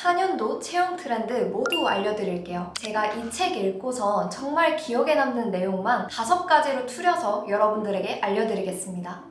2024년도 채용 트렌드 모두 알려드릴게요. 제가 이 책 읽고서 정말 기억에 남는 내용만 5가지로 추려서 여러분들에게 알려드리겠습니다.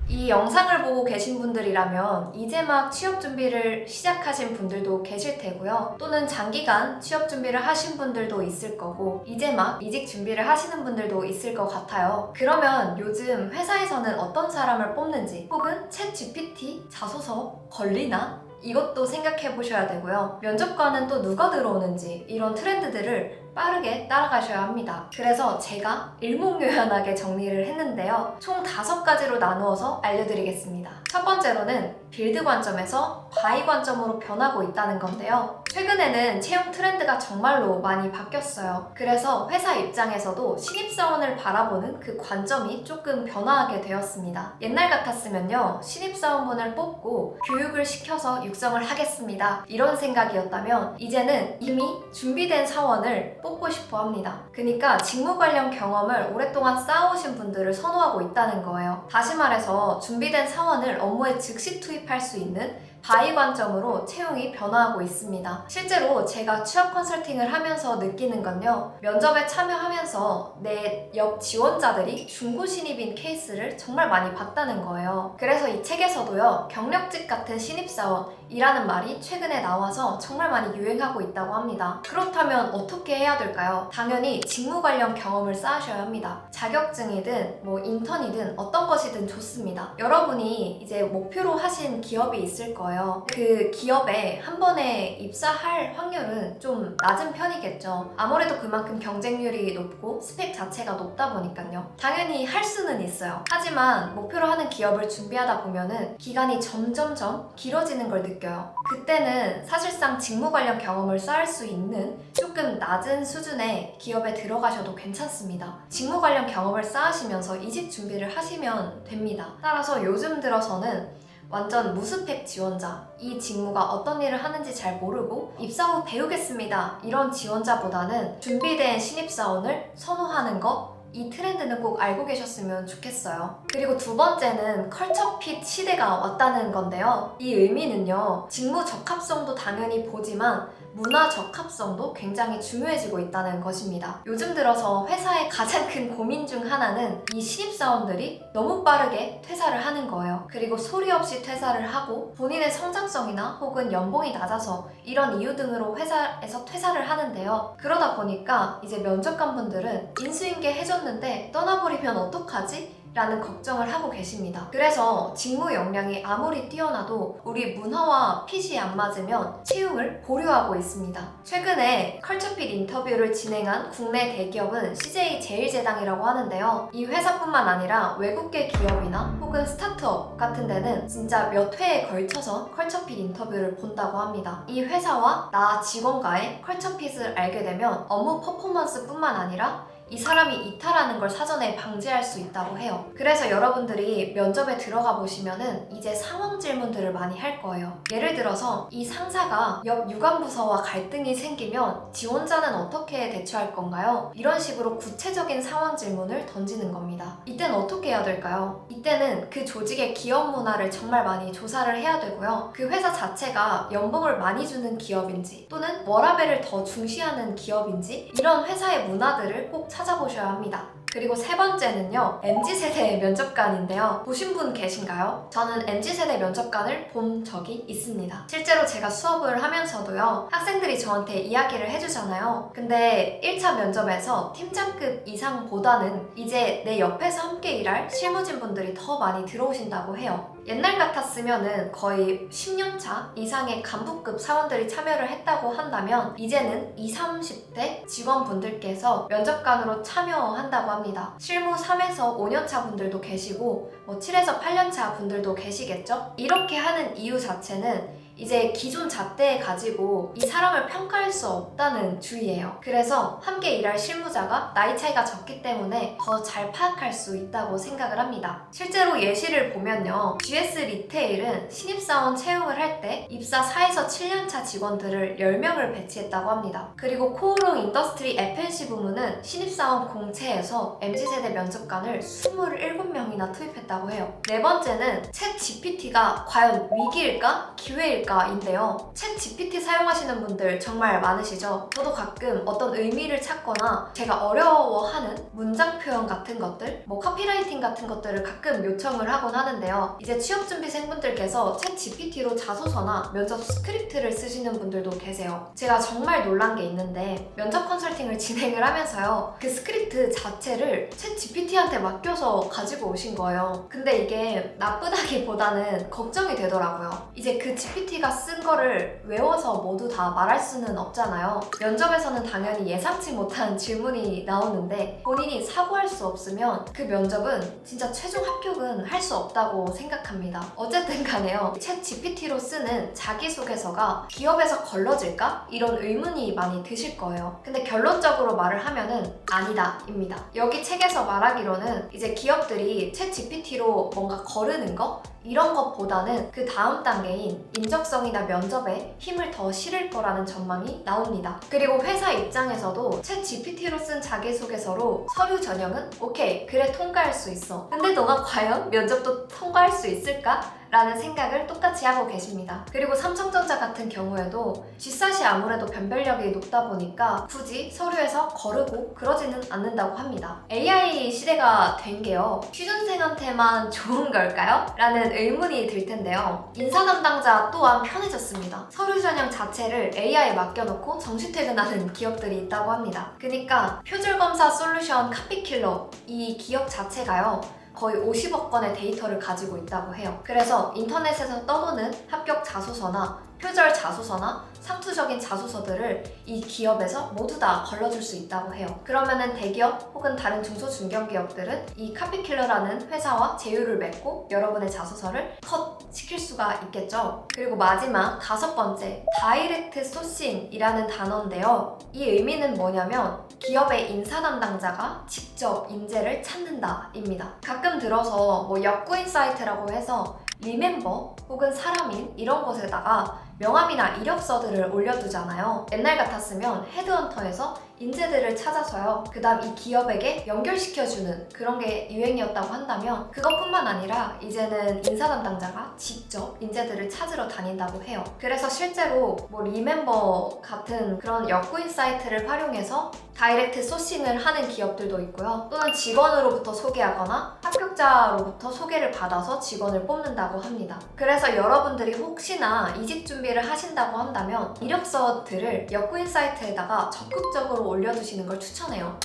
이 영상을 보고 계신 분들이라면 이제 막 취업 준비를 시작하신 분들도 계실 테고요. 또는 장기간 취업 준비를 하신 분들도 있을 거고 이제 막 이직 준비를 하시는 분들도 있을 것 같아요. 그러면 요즘 회사에서는 어떤 사람을 뽑는지 혹은 챗 GPT 자소서 걸리나? 이것도 생각해 보셔야 되고요. 면접관은 또 누가 들어오는지 이런 트렌드들을 빠르게 따라가셔야 합니다. 그래서 제가 일목요연하게 정리를 했는데요. 총 5가지로 나누어서 알려드리겠습니다. 첫 번째로는 빌드 관점에서 바이 관점으로 변하고 있다는 건데요. 최근에는 채용 트렌드가 정말로 많이 바뀌었어요. 그래서 회사 입장에서도 신입사원을 바라보는 그 관점이 조금 변화하게 되었습니다. 옛날 같았으면요, 신입사원분을 뽑고 교육을 시켜서 육성을 하겠습니다, 이런 생각이었다면 이제는 이미 준비된 사원을 뽑고 싶어 합니다. 그러니까 직무 관련 경험을 오랫동안 쌓아오신 분들을 선호하고 있다는 거예요. 다시 말해서 준비된 사원을 업무에 즉시 투입할 수 있는 바이 관점으로 채용이 변화하고 있습니다. 실제로 제가 취업 컨설팅을 하면서 느끼는 건요, 면접에 참여하면서 내 옆 지원자들이 중고 신입인 케이스를 정말 많이 봤다는 거예요. 그래서 이 책에서도요, 경력직 같은 신입사원이라는 말이 최근에 나와서 정말 많이 유행하고 있다고 합니다. 그렇다면 어떻게 해야 될까요? 당연히 직무 관련 경험을 쌓으셔야 합니다. 자격증이든 인턴이든 어떤 것이든 좋습니다. 여러분이 이제 목표로 하신 기업이 있을 거예요. 그 기업에 한 번에 입사할 확률은 좀 낮은 편이겠죠. 아무래도 그만큼 경쟁률이 높고 스펙 자체가 높다 보니까요. 당연히 할 수는 있어요. 하지만 목표로 하는 기업을 준비하다 보면은 기간이 점점점 길어지는 걸 느껴요. 그때는 사실상 직무 관련 경험을 쌓을 수 있는 조금 낮은 수준의 기업에 들어가셔도 괜찮습니다. 직무 관련 경험을 쌓으시면서 이직 준비를 하시면 됩니다. 따라서 요즘 들어서는 완전 무스펙 지원자, 이 직무가 어떤 일을 하는지 잘 모르고 입사 후 배우겠습니다, 이런 지원자보다는 준비된 신입사원을 선호하는 것, 이 트렌드는 꼭 알고 계셨으면 좋겠어요. 그리고 두 번째는 컬처핏 시대가 왔다는 건데요. 이 의미는요, 직무 적합성도 당연히 보지만 문화 적합성도 굉장히 중요해지고 있다는 것입니다. 요즘 들어서 회사의 가장 큰 고민 중 하나는 이 신입사원들이 너무 빠르게 퇴사를 하는 거예요. 그리고 소리 없이 퇴사를 하고 본인의 성장성이나 혹은 연봉이 낮아서 이런 이유 등으로 회사에서 퇴사를 하는데요. 그러다 보니까 이제 면접관분들은 인수인계 해줬는데 떠나버리면 어떡하지? 라는 걱정을 하고 계십니다. 그래서 직무 역량이 아무리 뛰어나도 우리 문화와 핏이 안 맞으면 채용을 보류하고 있습니다. 최근에 컬처핏 인터뷰를 진행한 국내 대기업은 CJ제일제당이라고 하는데요. 이 회사뿐만 아니라 외국계 기업이나 혹은 스타트업 같은 데는 진짜 몇 회에 걸쳐서 컬처핏 인터뷰를 본다고 합니다. 이 회사와 나 직원과의 컬처핏을 알게 되면 업무 퍼포먼스뿐만 아니라 이 사람이 이탈하는 걸 사전에 방지할 수 있다고 해요. 그래서 여러분들이 면접에 들어가 보시면은 이제 상황 질문들을 많이 할 거예요. 예를 들어서 이 상사가 옆 유관부서와 갈등이 생기면 지원자는 어떻게 대처할 건가요? 이런 식으로 구체적인 상황 질문을 던지는 겁니다. 이때는 어떻게 해야 될까요? 이때는 그 조직의 기업 문화를 정말 많이 조사를 해야 되고요. 그 회사 자체가 연봉을 많이 주는 기업인지 또는 워라밸을 더 중시하는 기업인지 이런 회사의 문화들을 꼭 찾아보셔야 합니다. 그리고 세 번째는요, MZ세대 면접관인데요. 보신 분 계신가요? 저는 MZ세대 면접관을 본 적이 있습니다. 실제로 제가 수업을 하면서도요, 학생들이 저한테 이야기를 해주잖아요. 근데 1차 면접에서 팀장급 이상보다는 이제 내 옆에서 함께 일할 실무진 분들이 더 많이 들어오신다고 해요. 옛날 같았으면은 거의 10년차 이상의 간부급 사원들이 참여를 했다고 한다면 이제는 20, 30대 직원분들께서 면접관으로 참여한다고 합니다. 실무 3에서 5년차 분들도 계시고 7에서 8년차 분들도 계시겠죠? 이렇게 하는 이유 자체는 이제 기존 잣대 가지고 이 사람을 평가할 수 없다는 주의예요. 그래서 함께 일할 실무자가 나이 차이가 적기 때문에 더 잘 파악할 수 있다고 생각을 합니다. 실제로 예시를 보면요. GS 리테일은 신입사원 채용을 할 때 입사 4에서 7년차 직원들을 10명을 배치했다고 합니다. 그리고 코오롱 인더스트리 FNC 부문은 신입사원 공채에서 MZ세대 면접관을 27명이나 투입했다고 해요. 네 번째는 챗 GPT가 과연 위기일까? 기회일까? 인데요. 챗 GPT 사용하시는 분들 정말 많으시죠? 저도 가끔 어떤 의미를 찾거나 제가 어려워하는 문장 표현 같은 것들, 카피라이팅 같은 것들을 가끔 요청을 하곤 하는데요. 이제 취업준비생분들께서 챗 GPT로 자소서나 면접 스크립트를 쓰시는 분들도 계세요. 제가 정말 놀란 게 있는데 면접 컨설팅을 진행을 하면서요. 그 스크립트 자체를 챗 GPT한테 맡겨서 가지고 오신 거예요. 근데 이게 나쁘다기보다는 걱정이 되더라고요. 이제 그 GPT가 쓴 거를 외워서 모두 다 말할 수는 없잖아요. 면접에서는 당연히 예상치 못한 질문이 나오는데 본인이 사고할 수 없으면 그 면접은 진짜 최종 합격은 할 수 없다고 생각합니다. 어쨌든 간에요. 챗 GPT로 쓰는 자기소개서가 기업에서 걸러질까? 이런 의문이 많이 드실 거예요. 근데 결론적으로 말을 하면은 아니다 입니다. 여기 책에서 말하기로는 이제 기업들이 챗 GPT로 뭔가 거르는 거? 이런 것보다는 그 다음 단계인 인적성이나 면접에 힘을 더 실을 거라는 전망이 나옵니다. 그리고 회사 입장에서도 챗 GPT로 쓴 자기소개서로 서류 전형은 오케이, 그래 통과할 수 있어. 근데 너가 과연 면접도 통과할 수 있을까? 라는 생각을 똑같이 하고 계십니다. 그리고 삼성전자 같은 경우에도 G샷이 아무래도 변별력이 높다 보니까 굳이 서류에서 거르고 그러지는 않는다고 합니다. AI 시대가 된 게요. 취준생한테만 좋은 걸까요? 라는 의문이 들 텐데요. 인사 담당자 또한 편해졌습니다. 서류 전형 자체를 AI에 맡겨놓고 정시 퇴근하는 기업들이 있다고 합니다. 그러니까 표절검사 솔루션 카피킬러 이 기업 자체가요. 거의 50억 건의 데이터를 가지고 있다고 해요. 그래서 인터넷에서 떠도는 합격 자소서나 표절 자소서나 상투적인 자소서들을 이 기업에서 모두 다 걸러줄 수 있다고 해요. 그러면은 대기업 혹은 다른 중소 중견기업들은 이 카피킬러라는 회사와 제휴를 맺고 여러분의 자소서를 컷 시킬 수가 있겠죠. 그리고 마지막 5번째, 다이렉트 소싱이라는 단어인데요. 이 의미는 뭐냐면 기업의 인사 담당자가 직접 인재를 찾는다 입니다. 가끔 들어서 역구인 사이트라고 해서 리멤버 혹은 사람인 이런 곳에다가 명함이나 이력서들을 올려두잖아요. 옛날 같았으면 헤드헌터에서 인재들을 찾아서요. 그 다음 이 기업에게 연결시켜주는 그런 게 유행이었다고 한다면 그것뿐만 아니라 이제는 인사 담당자가 직접 인재들을 찾으러 다닌다고 해요. 그래서 실제로 리멤버 같은 그런 역구인 사이트를 활용해서 다이렉트 소싱을 하는 기업들도 있고요. 또는 직원으로부터 소개하거나 합격자로부터 소개를 받아서 직원을 뽑는다고 합니다. 그래서 여러분들이 혹시나 이직 준비를 하신다고 한다면 이력서들을 역구인 사이트에다가 적극적으로 올려두시는 걸 추천해요.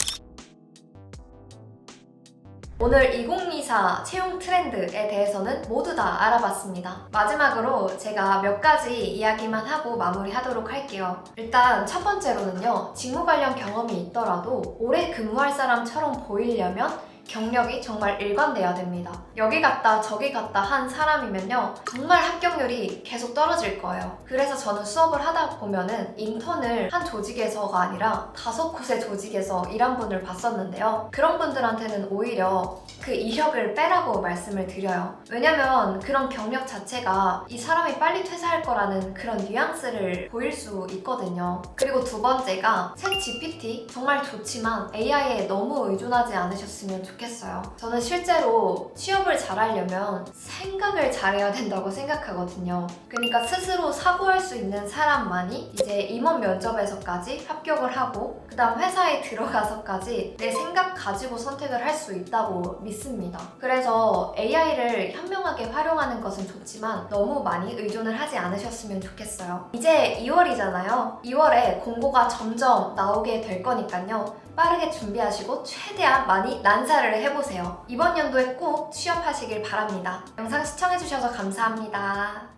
오늘 2024 채용 트렌드에 대해서는 모두 다 알아봤습니다. 마지막으로 제가 몇 가지 이야기만 하고 마무리하도록 할게요. 일단 첫 번째로는요. 직무 관련 경험이 있더라도 오래 근무할 사람처럼 보이려면 경력이 정말 일관돼야 됩니다. 여기 갔다 저기 갔다 한 사람이면요. 정말 합격률이 계속 떨어질 거예요. 그래서 저는 수업을 하다 보면은 인턴을 한 조직에서가 아니라 5곳의 조직에서 일한 분을 봤었는데요. 그런 분들한테는 오히려 그 이력을 빼라고 말씀을 드려요. 왜냐면 그런 경력 자체가 이 사람이 빨리 퇴사할 거라는 그런 뉘앙스를 보일 수 있거든요. 그리고 두 번째가 챗 GPT 정말 좋지만 AI에 너무 의존하지 않으셨으면 좋겠어요. 저는 실제로 취업을 잘하려면 생각을 잘해야 된다고 생각하거든요. 그러니까 스스로 사고할 수 있는 사람만이 이제 임원 면접에서까지 합격을 하고 그 다음 회사에 들어가서까지 내 생각 가지고 선택을 할 수 있다고 믿습니다. 그래서 AI를 현명하게 활용하는 것은 좋지만 너무 많이 의존을 하지 않으셨으면 좋겠어요. 이제 2월이잖아요. 2월에 공고가 점점 나오게 될 거니까요. 빠르게 준비하시고 최대한 많이 난사를 해보세요. 이번 연도에 꼭 취업하시길 바랍니다. 영상 시청해주셔서 감사합니다.